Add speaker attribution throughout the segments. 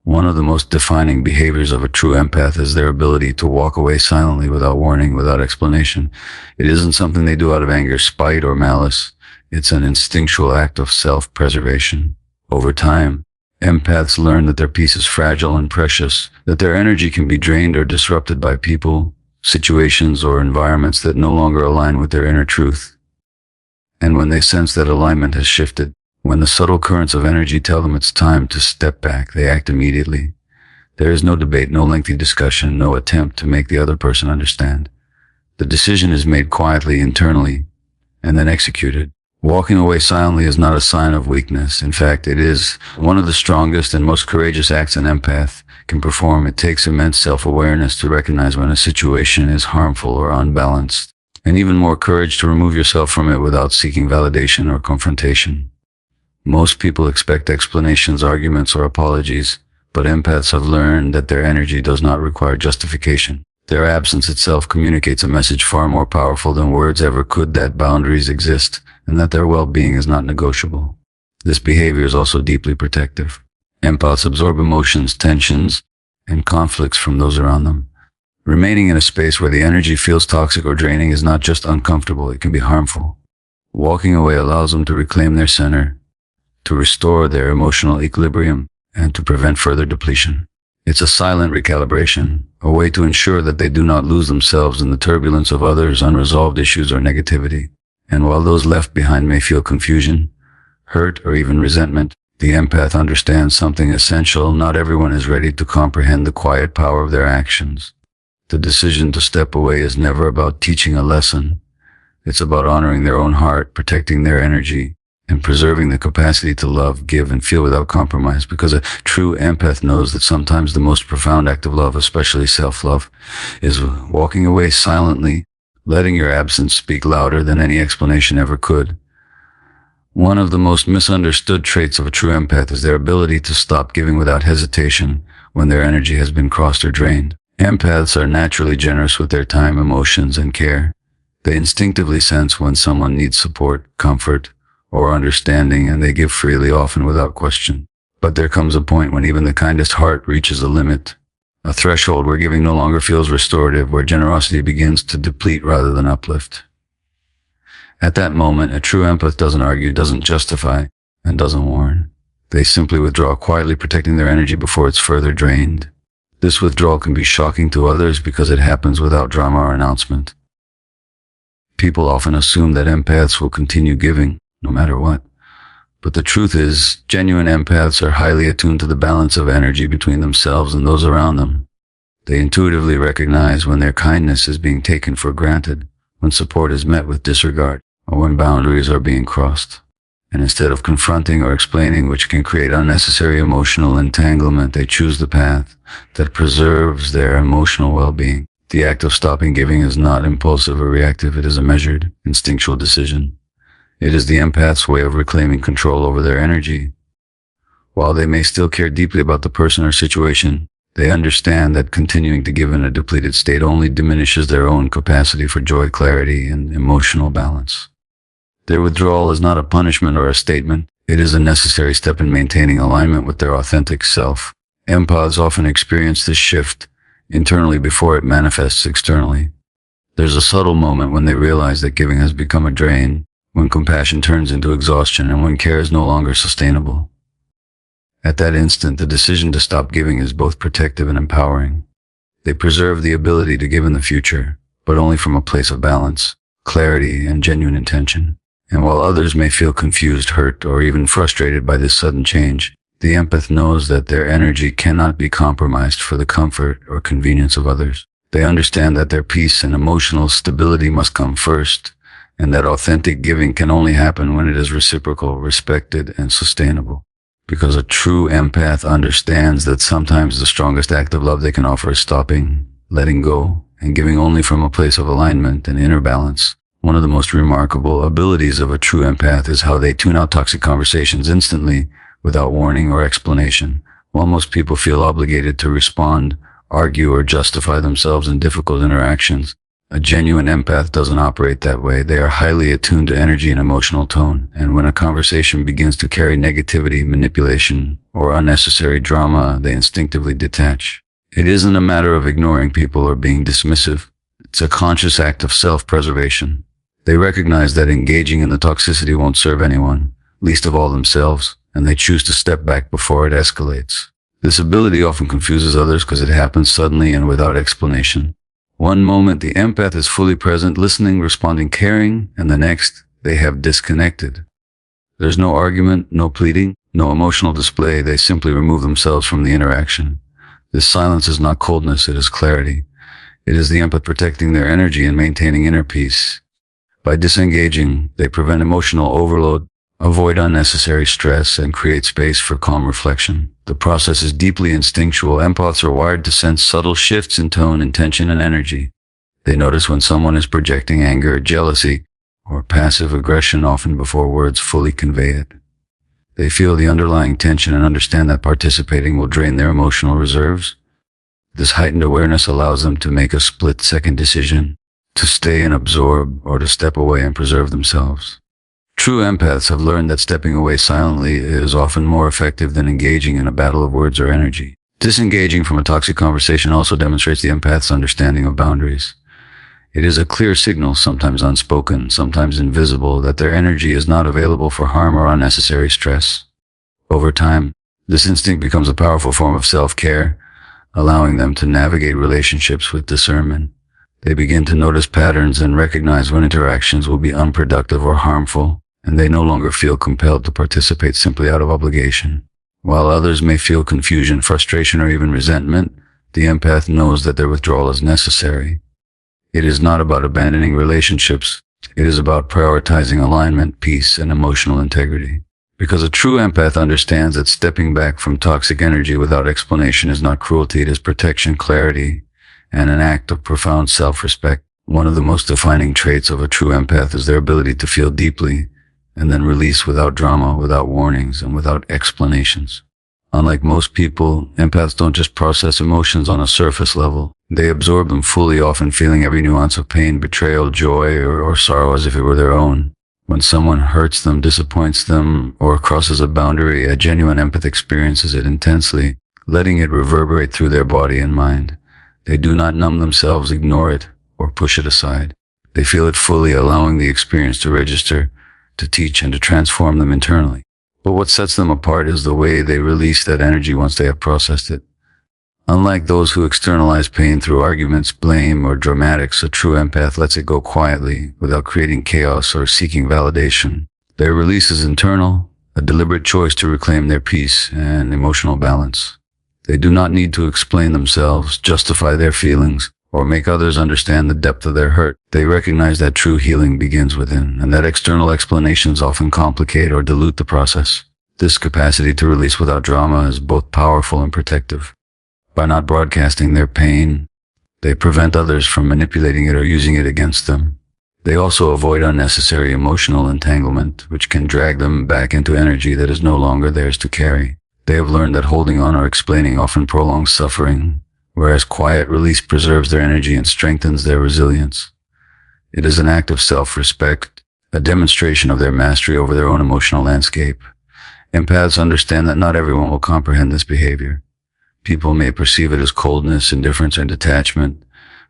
Speaker 1: One of the most defining behaviors of a true empath is their ability to walk away silently without warning, without explanation. It isn't something they do out of anger, spite, or malice. It's an instinctual act of self-preservation. Over time, empaths learn that their peace is fragile and precious, that their energy can be drained or disrupted by people, situations, or environments that no longer align with their inner truth. And when they sense that alignment has shifted, when the subtle currents of energy tell them it's time to step back, they act immediately. There is no debate, no lengthy discussion, no attempt to make the other person understand. The decision is made quietly, internally, and then executed. Walking away silently is not a sign of weakness. In fact, it is one of the strongest and most courageous acts an empath can perform. It takes immense self-awareness to recognize when a situation is harmful or unbalanced, and even more courage to remove yourself from it without seeking validation or confrontation. Most people expect explanations, arguments, or apologies, but empaths have learned that their energy does not require justification. Their absence itself communicates a message far more powerful than words ever could, that boundaries exist and that their well-being is not negotiable. This behavior is also deeply protective. Empaths absorb emotions, tensions, and conflicts from those around them. Remaining in a space where the energy feels toxic or draining is not just uncomfortable, it can be harmful. Walking away allows them to reclaim their center, to restore their emotional equilibrium, and to prevent further depletion. It's a silent recalibration, a way to ensure that they do not lose themselves in the turbulence of others' unresolved issues or negativity. And while those left behind may feel confusion, hurt, or even resentment, the empath understands something essential. Not everyone is ready to comprehend the quiet power of their actions. The decision to step away is never about teaching a lesson. It's about honoring their own heart, protecting their energy, and preserving the capacity to love, give, and feel without compromise, because a true empath knows that sometimes the most profound act of love, especially self-love, is walking away silently, letting your absence speak louder than any explanation ever could. One of the most misunderstood traits of a true empath is their ability to stop giving without hesitation when their energy has been crossed or drained. Empaths are naturally generous with their time, emotions, and care. They instinctively sense when someone needs support, comfort, or understanding, and they give freely, often without question. But there comes a point when even the kindest heart reaches a limit, a threshold where giving no longer feels restorative, where generosity begins to deplete rather than uplift. At that moment, a true empath doesn't argue, doesn't justify, and doesn't warn. They simply withdraw, quietly protecting their energy before it's further drained. This withdrawal can be shocking to others because it happens without drama or announcement. People often assume that empaths will continue giving, no matter what. But the truth is, genuine empaths are highly attuned to the balance of energy between themselves and those around them. They intuitively recognize when their kindness is being taken for granted, when support is met with disregard, or when boundaries are being crossed. And instead of confronting or explaining, which can create unnecessary emotional entanglement, they choose the path that preserves their emotional well-being. The act of stopping giving is not impulsive or reactive. It is a measured, instinctual decision. It is the empath's way of reclaiming control over their energy. While they may still care deeply about the person or situation, they understand that continuing to give in a depleted state only diminishes their own capacity for joy, clarity, and emotional balance. Their withdrawal is not a punishment or a statement. It is a necessary step in maintaining alignment with their authentic self. Empaths often experience this shift internally before it manifests externally. There's a subtle moment when they realize that giving has become a drain, when compassion turns into exhaustion, and when care is no longer sustainable. At that instant, the decision to stop giving is both protective and empowering. They preserve the ability to give in the future, but only from a place of balance, clarity, and genuine intention. And while others may feel confused, hurt, or even frustrated by this sudden change, the empath knows that their energy cannot be compromised for the comfort or convenience of others. They understand that their peace and emotional stability must come first, and that authentic giving can only happen when it is reciprocal, respected, and sustainable. Because a true empath understands that sometimes the strongest act of love they can offer is stopping, letting go, and giving only from a place of alignment and inner balance. One of the most remarkable abilities of a true empath is how they tune out toxic conversations instantly, without warning or explanation. While most people feel obligated to respond, argue, or justify themselves in difficult interactions, A genuine empath doesn't operate that way. They are highly attuned to energy and emotional tone, and when a conversation begins to carry negativity, manipulation, or unnecessary drama, they instinctively detach. It isn't a matter of ignoring people or being dismissive. It's a conscious act of self-preservation. They recognize that engaging in the toxicity won't serve anyone, least of all themselves, and they choose to step back before it escalates. This ability often confuses others because it happens suddenly and without explanation. One moment the empath is fully present, listening, responding, caring, and the next, they have disconnected. There's no argument, no pleading, no emotional display. They simply remove themselves from the interaction. This silence is not coldness, it is clarity. It is the empath protecting their energy and maintaining inner peace. By disengaging, they prevent emotional overload, avoid unnecessary stress, and create space for calm reflection. The process is deeply instinctual. Empaths are wired to sense subtle shifts in tone, intention, and energy. They notice when someone is projecting anger, jealousy, or passive aggression often before words fully convey it. They feel the underlying tension and understand that participating will drain their emotional reserves. This heightened awareness allows them to make a split-second decision, to stay and absorb, or to step away and preserve themselves. True empaths have learned that stepping away silently is often more effective than engaging in a battle of words or energy. Disengaging from a toxic conversation also demonstrates the empath's understanding of boundaries. It is a clear signal, sometimes unspoken, sometimes invisible, that their energy is not available for harm or unnecessary stress. Over time, this instinct becomes a powerful form of self-care, allowing them to navigate relationships with discernment. They begin to notice patterns and recognize when interactions will be unproductive or harmful, and they no longer feel compelled to participate simply out of obligation. While others may feel confusion, frustration, or even resentment, the empath knows that their withdrawal is necessary. It is not about abandoning relationships. It is about prioritizing alignment, peace, and emotional integrity. Because a true empath understands that stepping back from toxic energy without explanation is not cruelty, it is protection, clarity, and an act of profound self-respect. One of the most defining traits of a true empath is their ability to feel deeply and then release without drama, without warnings, and without explanations. Unlike most people, empaths don't just process emotions on a surface level. They absorb them fully, often feeling every nuance of pain, betrayal, joy, or sorrow as if it were their own. When someone hurts them, disappoints them, or crosses a boundary, a genuine empath experiences it intensely, letting it reverberate through their body and mind. They do not numb themselves, ignore it, or push it aside. They feel it fully, allowing the experience to register, to teach, and to transform them internally. But what sets them apart is the way they release that energy once they have processed it. Unlike those who externalize pain through arguments, blame, or dramatics, a true empath lets it go quietly, without creating chaos or seeking validation. Their release is internal, a deliberate choice to reclaim their peace and emotional balance. They do not need to explain themselves, justify their feelings, or make others understand the depth of their hurt. They recognize that true healing begins within, and that external explanations often complicate or dilute the process. This capacity to release without drama is both powerful and protective. By not broadcasting their pain, they prevent others from manipulating it or using it against them. They also avoid unnecessary emotional entanglement, which can drag them back into energy that is no longer theirs to carry. They have learned that holding on or explaining often prolongs suffering, whereas quiet release preserves their energy and strengthens their resilience. It is an act of self-respect, a demonstration of their mastery over their own emotional landscape. Empaths understand that not everyone will comprehend this behavior. People may perceive it as coldness, indifference, or detachment,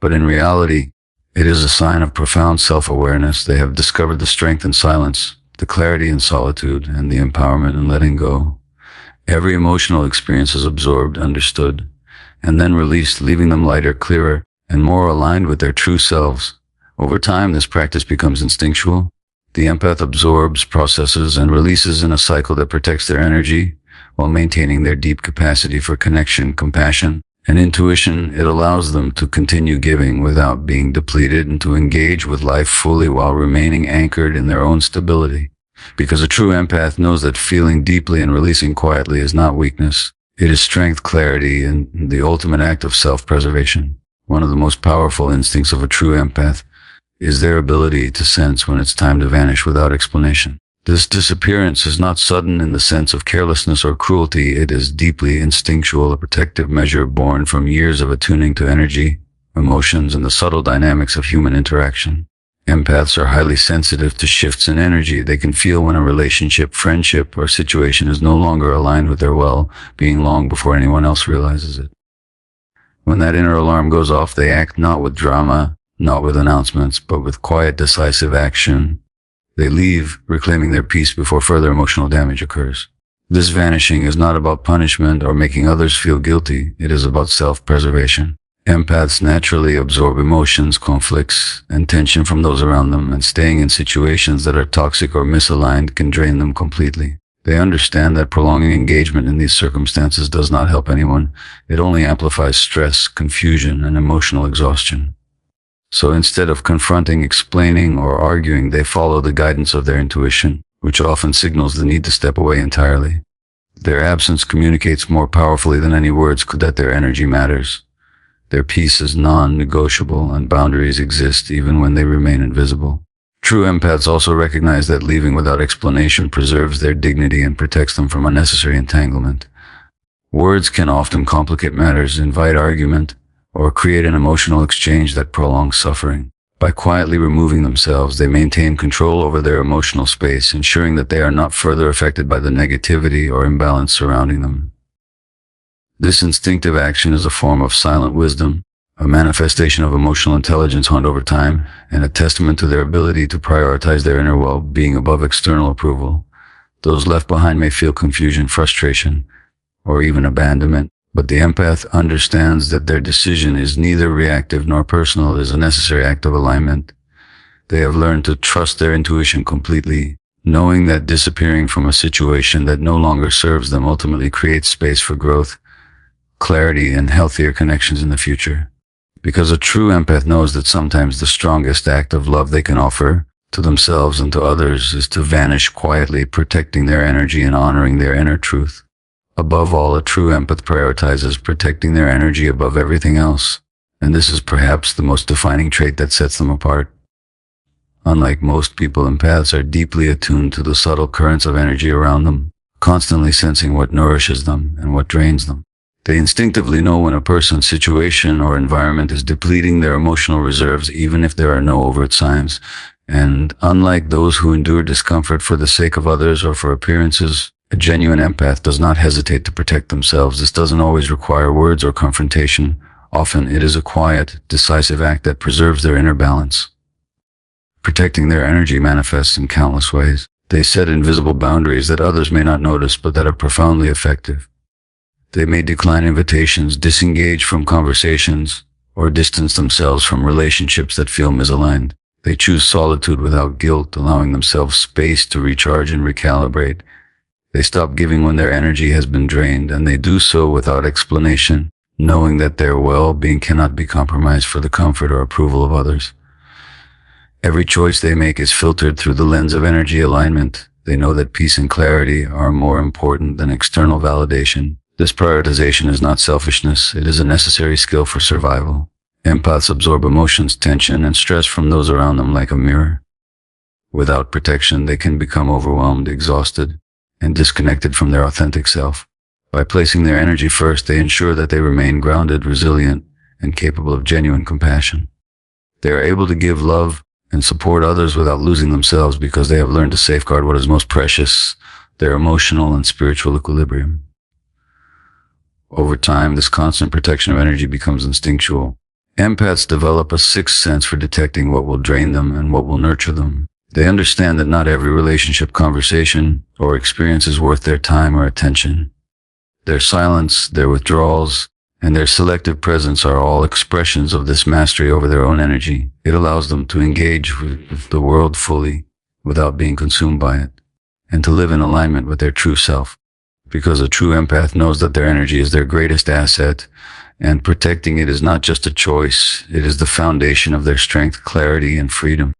Speaker 1: but in reality, it is a sign of profound self-awareness. They have discovered the strength in silence, the clarity in solitude, and the empowerment in letting go. Every emotional experience is absorbed, understood, and then released, leaving them lighter, clearer, and more aligned with their true selves. Over time, this practice becomes instinctual. The empath absorbs, processes, and releases in a cycle that protects their energy, while maintaining their deep capacity for connection, compassion, and intuition. It allows them to continue giving without being depleted and to engage with life fully while remaining anchored in their own stability. Because a true empath knows that feeling deeply and releasing quietly is not weakness. It is strength, clarity, and the ultimate act of self-preservation. One of the most powerful instincts of a true empath is their ability to sense when it's time to vanish without explanation. This disappearance is not sudden in the sense of carelessness or cruelty. It is deeply instinctual, a protective measure born from years of attuning to energy, emotions, and the subtle dynamics of human interaction. Empaths are highly sensitive to shifts in energy. They can feel when a relationship, friendship, or situation is no longer aligned with their well-being long before anyone else realizes it. When that inner alarm goes off, they act not with drama, not with announcements, but with quiet, decisive action. They leave, reclaiming their peace before further emotional damage occurs. This vanishing is not about punishment or making others feel guilty. It is about self-preservation. Empaths naturally absorb emotions, conflicts, and tension from those around them, and staying in situations that are toxic or misaligned can drain them completely. They understand that prolonging engagement in these circumstances does not help anyone. It only amplifies stress, confusion, and emotional exhaustion. So instead of confronting, explaining, or arguing, they follow the guidance of their intuition, which often signals the need to step away entirely. Their absence communicates more powerfully than any words could that their energy matters. Their peace is non-negotiable, and boundaries exist even when they remain invisible. True empaths also recognize that leaving without explanation preserves their dignity and protects them from unnecessary entanglement. Words can often complicate matters, invite argument, or create an emotional exchange that prolongs suffering. By quietly removing themselves, they maintain control over their emotional space, ensuring that they are not further affected by the negativity or imbalance surrounding them. This instinctive action is a form of silent wisdom, a manifestation of emotional intelligence honed over time, and a testament to their ability to prioritize their inner well-being above external approval. Those left behind may feel confusion, frustration, or even abandonment, but the empath understands that their decision is neither reactive nor personal. It is a necessary act of alignment. They have learned to trust their intuition completely, knowing that disappearing from a situation that no longer serves them ultimately creates space for growth, clarity, and healthier connections in the future. Because a true empath knows that sometimes the strongest act of love they can offer to themselves and to others is to vanish quietly, protecting their energy and honoring their inner truth. Above all, a true empath prioritizes protecting their energy above everything else, and this is perhaps the most defining trait that sets them apart. Unlike most people, empaths are deeply attuned to the subtle currents of energy around them, constantly sensing what nourishes them and what drains them. They instinctively know when a person's situation or environment is depleting their emotional reserves, even if there are no overt signs. And unlike those who endure discomfort for the sake of others or for appearances, a genuine empath does not hesitate to protect themselves. This doesn't always require words or confrontation. Often it is a quiet, decisive act that preserves their inner balance. Protecting their energy manifests in countless ways. They set invisible boundaries that others may not notice, but that are profoundly effective. They may decline invitations, disengage from conversations, or distance themselves from relationships that feel misaligned. They choose solitude without guilt, allowing themselves space to recharge and recalibrate. They stop giving when their energy has been drained, and they do so without explanation, knowing that their well-being cannot be compromised for the comfort or approval of others. Every choice they make is filtered through the lens of energy alignment. They know that peace and clarity are more important than external validation. This prioritization is not selfishness. It is a necessary skill for survival. Empaths absorb emotions, tension, and stress from those around them like a mirror. Without protection, they can become overwhelmed, exhausted, and disconnected from their authentic self. By placing their energy first, they ensure that they remain grounded, resilient, and capable of genuine compassion. They are able to give love and support others without losing themselves because they have learned to safeguard what is most precious, their emotional and spiritual equilibrium. Over time, this constant protection of energy becomes instinctual. Empaths develop a sixth sense for detecting what will drain them and what will nurture them. They understand that not every relationship, conversation, or experience is worth their time or attention. Their silence, their withdrawals, and their selective presence are all expressions of this mastery over their own energy. It allows them to engage with the world fully without being consumed by it, and to live in alignment with their true self. Because a true empath knows that their energy is their greatest asset, and protecting it is not just a choice, it is the foundation of their strength, clarity, and freedom.